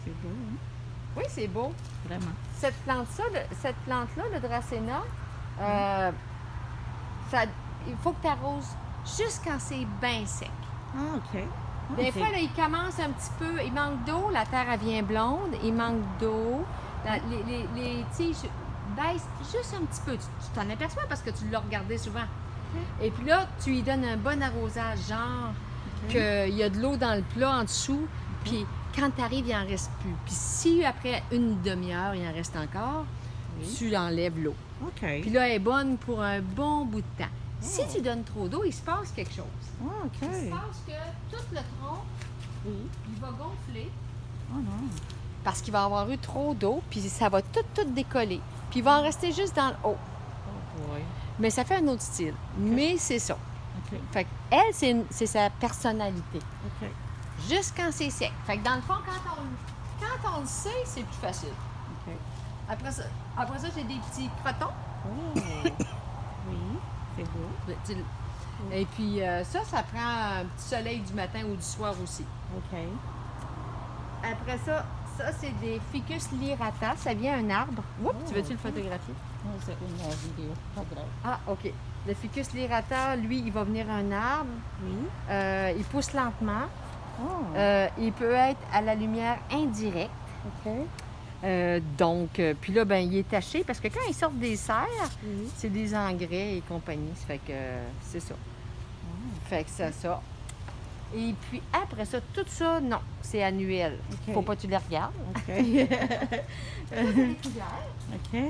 C'est beau, hein? Oui, c'est beau. Vraiment. Cette plante-là, le Dracena, il faut que tu arroses juste quand c'est bien sec. Ah, OK. Ah, Des fois, là, il commence un petit peu, il manque d'eau, la terre elle vient blonde, il manque d'eau, les tiges baissent juste un petit peu. Tu t'en aperçois parce que tu l'as regardé souvent. Et puis là, tu lui donnes un bon arrosage, genre qu'il y a de l'eau dans le plat en dessous, puis quand tu arrives, il n'en reste plus. Puis si après une demi-heure, il en reste encore, tu enlèves l'eau. OK. Puis là, elle est bonne pour un bon bout de temps. Si tu donnes trop d'eau, il se passe quelque chose. Ah, OK. Il se passe que tout le tronc, il va gonfler Oh non. parce qu'il va avoir eu trop d'eau, puis ça va tout décoller. Puis il va en rester juste dans le haut. Oh boy. Mais ça fait un autre style. Mais c'est ça. OK. Fait qu'elle, c'est sa personnalité. OK. Juste quand c'est sec. Fait que dans le fond, quand on le sait, c'est plus facile. OK. Après ça, j'ai des petits crotons. Oh. Oui, c'est beau. Et puis ça prend un petit soleil du matin ou du soir aussi. OK. Après ça, c'est des Ficus lyrata. Ça vient un arbre. Oups, tu veux-tu le photographier? Oh, c'est une vidéo. Pas grave. Ah, OK. Le Ficus lyrata, lui, il va venir un arbre. Oui. Il pousse lentement. Oh. Il peut être à la lumière indirecte. OK. Donc, puis là, ben, il est taché parce que quand ils sortent des serres, Oui. c'est des engrais et compagnie. Ça fait que c'est ça. Fait que c'est ça. Et puis après ça, tout ça, non, c'est annuel. OK. Faut pas que tu les regardes. OK. Ça, c'est les fougères. OK.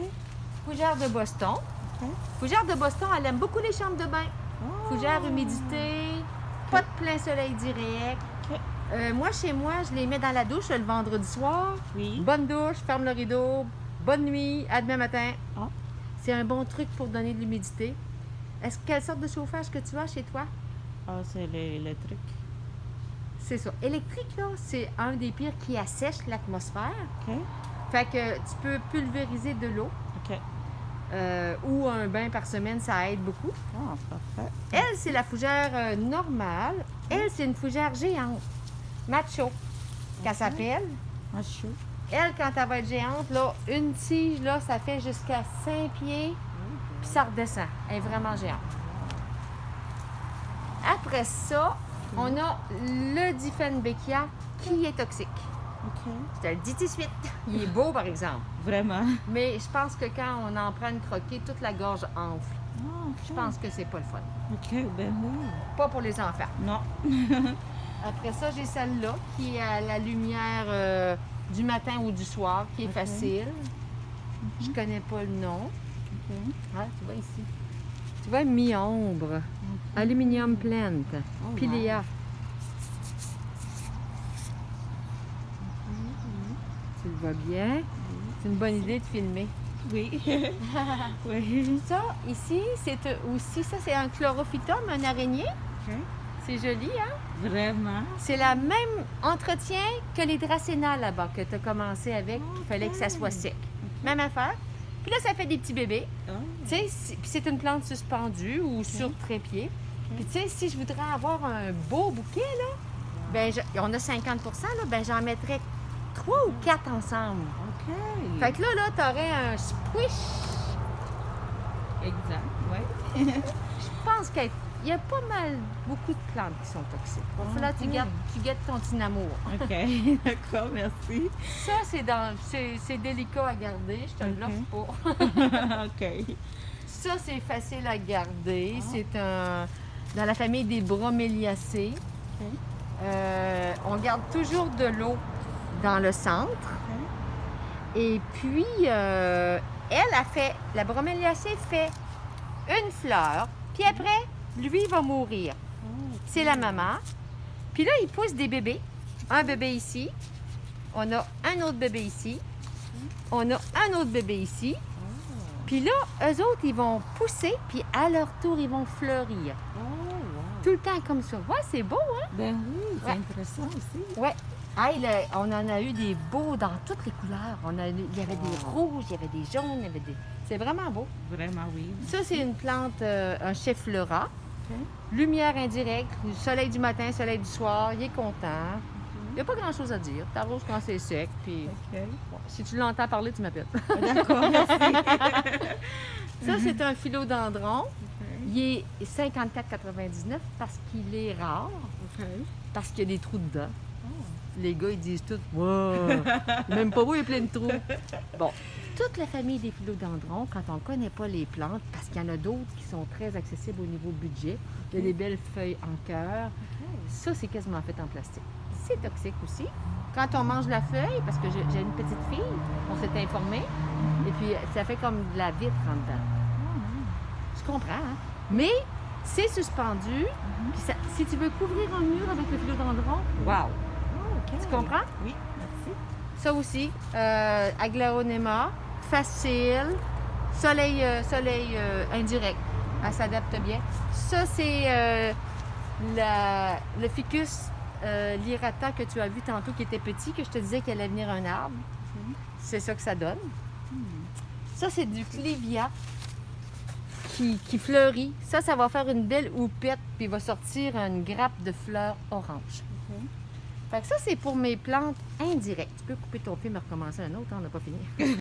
Fougère de Boston. OK. Fougère de Boston, elle aime beaucoup les chambres de bain. Oh. Fougère humidité, pas de plein soleil direct. OK. Moi, chez moi, je les mets dans la douche le vendredi soir. Oui. Bonne douche, ferme le rideau, bonne nuit, à demain matin. Ah. C'est un bon truc pour donner de l'humidité. Quelle sorte de chauffage que tu as chez toi? Ah, c'est l'électrique. C'est ça. Électrique, là, c'est un des pires qui assèche l'atmosphère. OK. Fait que tu peux pulvériser de l'eau OK. ou un bain par semaine, ça aide beaucoup. Ah, parfait. Elle, c'est la fougère normale. Elle, c'est une fougère géante, macho, qu'elle s'appelle. Ah, chaud. Elle, quand elle va être géante, là, une tige, là, ça fait jusqu'à 5 pieds, puis ça redescend. Elle est vraiment géante. Après ça, on a le Dieffenbachia qui est toxique. OK. Je te le dis tout de suite. Il est beau, par exemple. Vraiment. Mais je pense que quand on en prend une croquée, toute la gorge enfle. Ah, Je pense que c'est pas le fun. OK, ben oui. Pas pour les enfants. Non. Après ça, j'ai celle-là qui est à la lumière du matin ou du soir, qui est facile. Je connais pas le nom. OK. Ah, tu vois ici. Tu vois, mi-ombre. Aluminium plant. Oh, Pilea. Tu le vois bien. C'est une bonne idée de filmer. Oui. Oui. Ça, ici, c'est aussi, ça, c'est un chlorophytum, un araignée. OK. C'est joli, hein? Vraiment. C'est le même entretien que les dracénas là-bas que tu as commencé avec. Il fallait que ça soit sec. Même affaire. Puis là, ça fait des petits bébés. Oh. Tu sais, puis c'est une plante suspendue ou sur trépied. Puis tu sais, si je voudrais avoir un beau bouquet, là, ben on a 50 là, ben j'en mettrais 3 ou 4 ensemble. OK. Fait que là, t'aurais un squish. Exact, oui. Je pense qu'il y a pas mal, beaucoup de plantes qui sont toxiques. Il va falloir que tu guettes ton petit amour. OK. D'accord, merci. Ça, c'est délicat à garder, je te l'offre pas. OK. Ça, c'est facile à garder. C'est dans la famille des broméliacées. On garde toujours de l'eau dans le centre. Et puis, la broméliacée fait une fleur, puis après, lui va mourir. C'est la maman. Puis là, il pousse des bébés. Un bébé ici. On a un autre bébé ici. On a un autre bébé ici. Puis là, eux autres, ils vont pousser, puis à leur tour, ils vont fleurir. Oh, wow. Tout le temps comme ça. Ouais, c'est beau, hein? Ben oui, c'est Ouais. intéressant aussi. Ouais. On en a eu des beaux dans toutes les couleurs. Il y avait des rouges, il y avait des jaunes, il y avait des... C'est vraiment beau. Vraiment, oui. Ça, c'est une plante, un cheffleurat. OK. Lumière indirecte, soleil du matin, soleil du soir, il est content. n'y a pas grand-chose à dire. Tu arroses quand c'est sec, puis OK. bon, si tu l'entends parler, tu m'appelles. D'accord, merci. Ça, c'est un philodendron. OK. Il est 54,99 parce qu'il est rare, OK. parce qu'il y a des trous dedans. Oh. Les gars, ils disent tout, wow, même pas beau, il y a plein de trous. Bon, toute la famille des philodendrons, quand on ne connaît pas les plantes, parce qu'il y en a d'autres qui sont très accessibles au niveau budget, il y a des belles feuilles en cœur. Ça, c'est quasiment fait en plastique. C'est toxique aussi. Quand on mange la feuille, parce que j'ai une petite fille, on s'est informé, et puis ça fait comme de la vitre en dedans. Je comprends, hein? Mais c'est suspendu, puis si tu veux couvrir un mur avec le philodendron, wow! Oh, OK. Tu comprends? Oui, merci. Ça aussi, aglaonema, facile, soleil indirect, elle s'adapte bien. Ça, c'est le ficus lirata que tu as vu tantôt, qui était petit, que je te disais qu'il allait venir un arbre. C'est ça que ça donne. Ça, c'est du clivia qui fleurit. Ça va faire une belle houppette, puis il va sortir une grappe de fleurs oranges. Fait que ça, c'est pour mes plantes indirectes. Tu peux couper ton film et recommencer un autre, hein, on n'a pas fini.